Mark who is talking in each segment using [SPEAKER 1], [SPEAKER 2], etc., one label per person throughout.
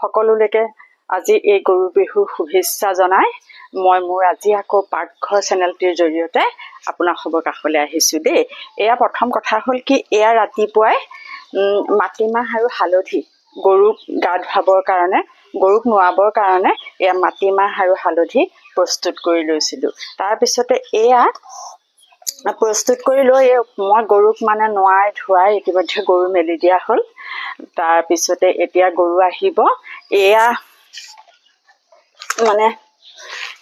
[SPEAKER 1] সকলোলৈকে আজি এই গৰু বিহু শুভেচ্ছা জনাই মই মোৰ আজি আকৌ পাকঘৰ চেনেলটিৰ জৰিয়তে আপোনাৰ খবৰ কাষলৈ আহিছো দেই। এয়া প্ৰথম কথা হ'ল কি এয়া ৰাতিপুৱাই মাটিমাহ আৰু হালধি গৰুক গা ধুৱাবৰ কাৰণে গৰুক নোৱাবৰ কাৰণে এয়া মাটিমাহ আৰু হালধি প্ৰস্তুত কৰি লৈছিলোঁ। তাৰপিছতে এয়া প্ৰস্তুত কৰি লৈ মই গৰুক মানে নোৱাই ধুৱাই ইতিমধ্যে গৰু মেলি দিয়া হ'ল। তাৰপিছতে এতিয়া গৰু আহিব। এয়া মানে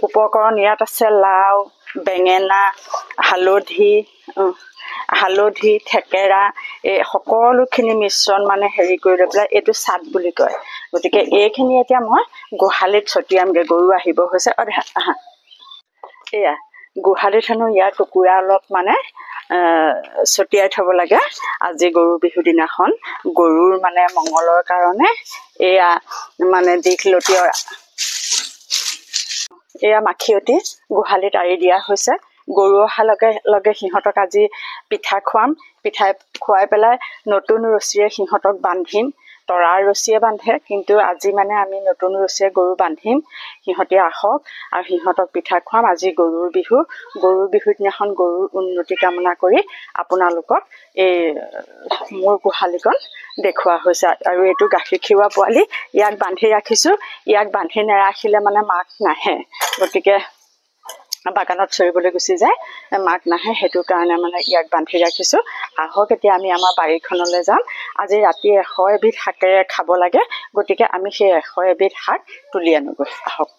[SPEAKER 1] উপকৰণ ইয়াত আছে লাও, বেঙেনা, হালধি, থেকেৰা এই সকলোখিনি মিশ্ৰণ মানে হেৰি কৰি লৈ পেলাই এইটো চাট বুলি কয়। গতিকে এইখিনি এতিয়া মই গোহালিত ছটিয়ামগৈ। গৰু আহিব হৈছে। এয়া গোহালিত হেনো ইয়াৰ টুকুৰা অলপ মানে ছটিয়াই থ'ব লাগে। আজি গৰু বিহু দিনাখন গৰুৰ মানে মংগলৰ কাৰণে এয়া মানে দীঘলতি এয়া মাখিয়তী গোহালিত আঁৰি দিয়া হৈছে। গৰু অহাৰ লগে লগে সিহঁতক আজি পিঠা খুৱাম। পিঠা খুৱাই পেলাই নতুন ৰছীৰে সিহঁতক বান্ধিম। তৰাৰ ৰছীয়ে বান্ধে, কিন্তু আজি মানে আমি নতুন ৰছীৰে গৰু বান্ধিম। সিহঁতে আহক আৰু সিহঁতক পিঠা খুৱাম। আজি গৰুৰ বিহুৰ দিনাখন গৰুৰ উন্নতি কামনা কৰি আপোনালোকক এই মোৰ গোহালিকণ দেখুওৱা হৈছে। আৰু এইটো গাখীৰ খিৰোৱা পোৱালি, ইয়াক বান্ধি ৰাখিছোঁ। ইয়াক বান্ধি নাৰাখিলে মানে মাক নাহে, গতিকে বাগানত চৰিবলৈ গুচি যায়, মাক নাহে। সেইটো কাৰণে মানে ইয়াক বান্ধি ৰাখিছোঁ। আহক এতিয়া আমি আমাৰ বাৰীখনলৈ যাম। আজি ৰাতি 100 এবিধ শাকেৰে খাব লাগে, গতিকে আমি সেই 100 এবিধ শাক তুলি আনোগৈ। আহক।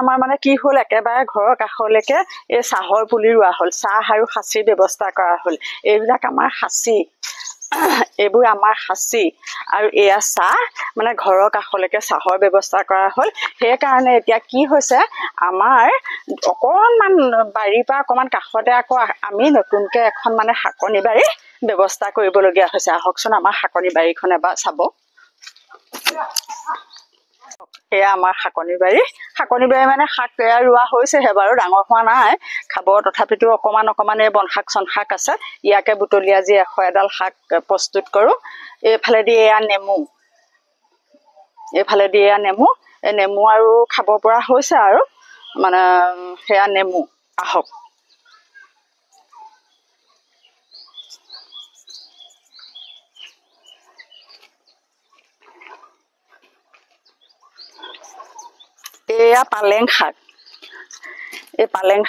[SPEAKER 1] আমাৰ মানে কি হ'ল, একেবাৰে ঘৰৰ কাষলৈকে এই চাহৰ পুলি ৰোৱা হ'ল। চাহ আৰু সাঁচিৰ ব্যৱস্থা কৰা হ'ল। এইবিলাক আমাৰ সাঁচি, এইবোৰ আমাৰ সাঁচি আৰু এয়া চাহ মানে ঘৰৰ কাষলৈকে চাহৰ ব্যৱস্থা কৰা হ'ল। সেইকাৰণে এতিয়া কি হৈছে, আমাৰ অকণমান বাৰীৰ পৰা অকণমান কাষতে আকৌ আমি নতুনকৈ এখন মানে শাকনি বাৰী ব্যৱস্থা কৰিবলগীয়া হৈছে। আহকচোন আমাৰ শাকনি বাৰীখন এবাৰ চাব। এয়া আমাৰ শাকনি বাৰী মানে শাক এয়া ৰোৱা হৈছেহে বাৰু, ডাঙৰ হোৱা নাই খাব। তথাপিতো অকণমান এই বনশাক চনশাক আছে। ইয়াকে বুটলি আজি 100 এডাল শাক প্ৰস্তুত কৰোঁ। এইফালেদি এয়া নেমু, এই নেমু আৰু খাব পৰা হৈছে আৰু মানে সেয়া নেমু। আহক। এয়া পালেং শাক। এই পালেং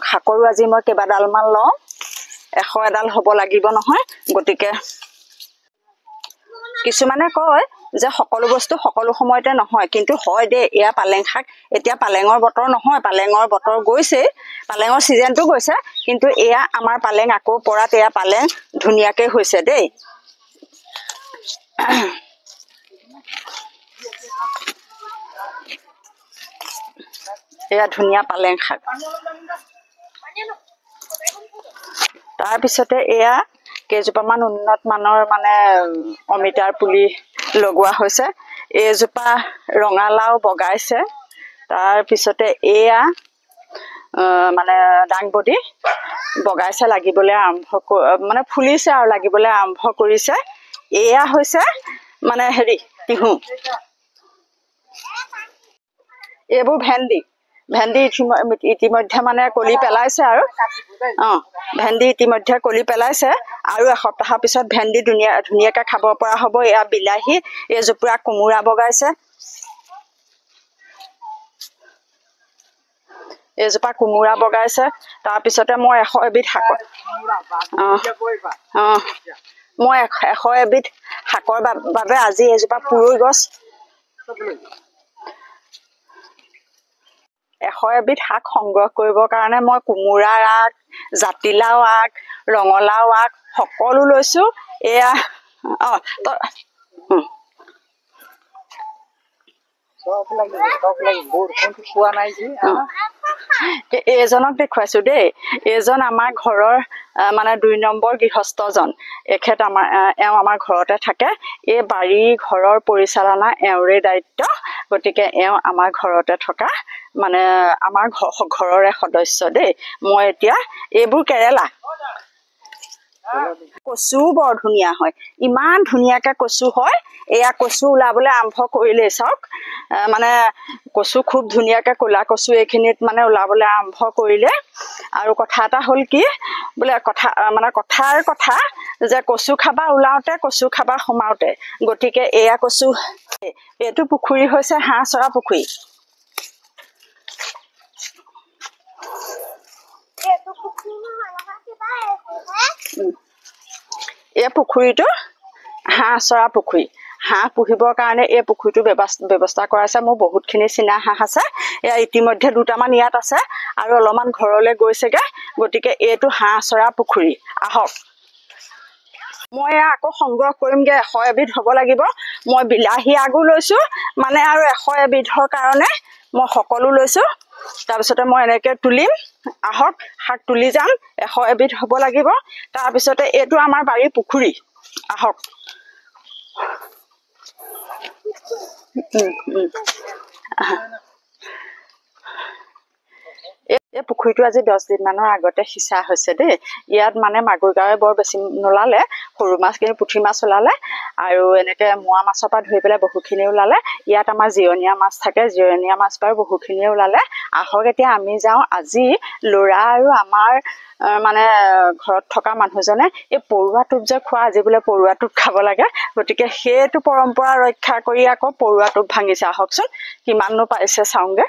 [SPEAKER 1] শাকৰো আজি মই কেইবাডালমান লওঁ। 100 এডাল হ'ব লাগিব নহয়। গতিকে কিছুমানে কয় যে সকলো বস্তু সকলো সময়তে নহয়, কিন্তু হয় দেই। এয়া পালেং শাক, এতিয়া পালেঙৰ বতৰ নহয়, পালেঙৰ বতৰ গৈছে, পালেঙৰ ছিজনটো গৈছে, কিন্তু এয়া আমাৰ পালেং আকৌ পৰাত এয়া পালেং ধুনীয়াকৈ হৈছে দেই। এয়া ধুনীয়া পালেং শাক। তাৰপিছতে এয়া কেইজোপামান উন্নত মানৰ মানে অমিতাৰ পুলি লগোৱা হৈছে। এইজোপা ৰঙালাও বগাইছে। তাৰপিছতে এয়া মানে দাংবডি বগাইছে, লাগিবলৈ মানে ফুলিছে আৰু লাগিবলৈ আৰম্ভ কৰিছে। এয়া হৈছে মানে তিহু। এইবোৰ ভেন্দি ইতিমধ্যে মানে কলি পেলাইছে আৰু ভেন্দি ইতিমধ্যে কলি পেলাইছে। আৰু এসপ্তাহৰ পিছত ভেন্দি ধুনীয়াকৈ খাব পৰা হ'ব। এয়া বিলাহী, এইজোপা কোমোৰা বগাইছে। তাৰপিছতে মই 100 এবিধ শাকৰ মই 100 এবিধ শাকৰ বাবে আজি এজোপা পুৰৈ গছ 100 এবিধ শাক সংগ্ৰহ কৰিবৰ কাৰণে মই কোমোৰাৰ আগ, জাতিলাও আগ, ৰঙালাও আগ সকলো লৈছোঁ। এয়া এইজনক দেখুৱাইছো দেই। এইজন আমাৰ ঘৰৰ মানে 2 নম্বৰ গৃহস্থজন। এখেত এওঁ আমাৰ ঘৰতে থাকে। এই বাৰী ঘৰৰ পৰিচালনা এওঁৰে দায়িত্ব। গতিকে এওঁ আমাৰ ঘৰতে থকা মানে আমাৰ ঘৰৰে সদস্য দেই। মই এতিয়া এইবোৰ কেৰেলা কচু বৰ ধুনীয়া হয়, ইমান ধুনীয়াকে কচু হয়। এয়া কচু ওলাবলৈ আৰম্ভ কৰিলে চাওক, মানে কচু খুব ধুনীয়াকে ক'লা কচু এইখিনিত মানে ওলাবলৈ আৰম্ভ কৰিলে। আৰু কথা এটা হ'ল কি বোলে, কথাৰ কথা যে কচু খাবা ওলাওতে কচু খাবা সোমাওতে। গতিকে এয়া কচু, এইটো পুখুৰী হৈছে হাঁহ চৰা পুখুৰী। এই পুখুৰীটো হাঁহ চৰা পুখুৰী। হাঁহ পুহিবৰ কাৰণে এই পুখুৰীটো ব্যৱস্থা কৰাইছে। মোৰ বহুতখিনি চীনা হাঁহ আছে, এয়া ইতিমধ্যে দুটামান ইয়াত আছে আৰু অলপমান ঘৰলৈ গৈছেগে। গতিকে এইটো হাঁহ চৰা পুখুৰী। আহক, মই আকৌ সংগ্ৰহ কৰিমগে, 100 এবিধ হ'ব লাগিব। মই বিলাহী আগো লৈছো, মানে আৰু 100 এবিধৰ কাৰণে মই সকলো লৈছো। তাৰপিছতে মই এনেকে তুলিম, আহক শাক তুলি যাম, 100 এবিধ হ'ব লাগিব। তাৰপিছতে এইটো আমাৰ বাৰীৰ পুখুৰী, আহক। এই পুখুৰীটো আজি 10 দিন মানৰ আগতে সিঁচা হৈছে দেই। ইয়াত মানে মাগুৰ গাঁৱে বৰ বেছি নোলালে, সৰু মাছ কিন্তু পুঠি মাছ ওলালে আৰু এনেকে মোৱা মাছৰ পৰা ধৰি পেলাই বহুখিনি ওলালে। ইয়াত আমাৰ জিৰণীয়া মাছ থাকে, জিৰণীয়া মাছ বাৰু বহুখিনিয়ে ওলালে। আহক এতিয়া আমি যাওঁ। আজি ল'ৰা আৰু আমাৰ মানে ঘৰত থকা মানুহজনে এই পৰুৱা টোপ যে খোৱা, আজি বোলে পৰুৱা টোপ খাব লাগে। গতিকে সেইটো পৰম্পৰা ৰক্ষা কৰি আকৌ পৰুৱা টোপ ভাঙিছে। আহকচোন কিমাননো পাইছে চাওঁগে।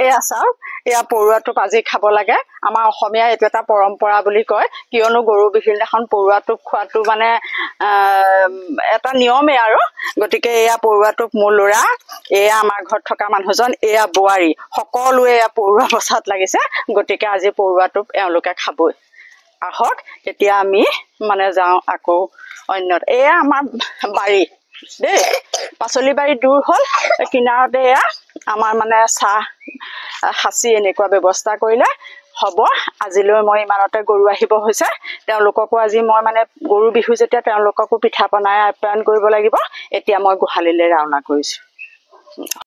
[SPEAKER 1] এয়া চাওক, এয়া পৰুৱা টোপ আজি খাব লাগে। আমাৰ অসমীয়া এইটো এটা পৰম্পৰা বুলি কয়, কিয়নো গৰু বিহুৰ দিনাখন পৰুৱা টোপ খোৱাটো মানে এটা নিয়মেই আৰু। গতিকে এয়া পৰুৱা টোপ মোৰ ল'ৰা, এয়া আমাৰ ঘৰত থকা মানুহজন, এয়া বোৱাৰী, সকলোৱে এয়া পৰুৱা বচাত লাগিছে। গতিকে আজি পৰুৱা টোপ এওঁলোকে খাবই। আহক এতিয়া আমি মানে যাওঁ আকৌ অন্যত। এয়া আমাৰ বাৰী দেই, পাচলি বাৰী দূৰ হ'ল, কিনাৰতে এয়া আমাৰ মানে চাহ সাঁচি এনেকুৱা ব্যৱস্থা কৰিলে হ'ব। আজিলৈ মই ইমানতে, গৰু আহিব হৈছে, তেওঁলোককো আজি মই মানে গৰু বিহু যেতিয়া তেওঁলোককো পিঠা পনাই আপ্যায়ন কৰিব লাগিব। এতিয়া মই গোহালিলৈ ৰাওনা কৰিছো।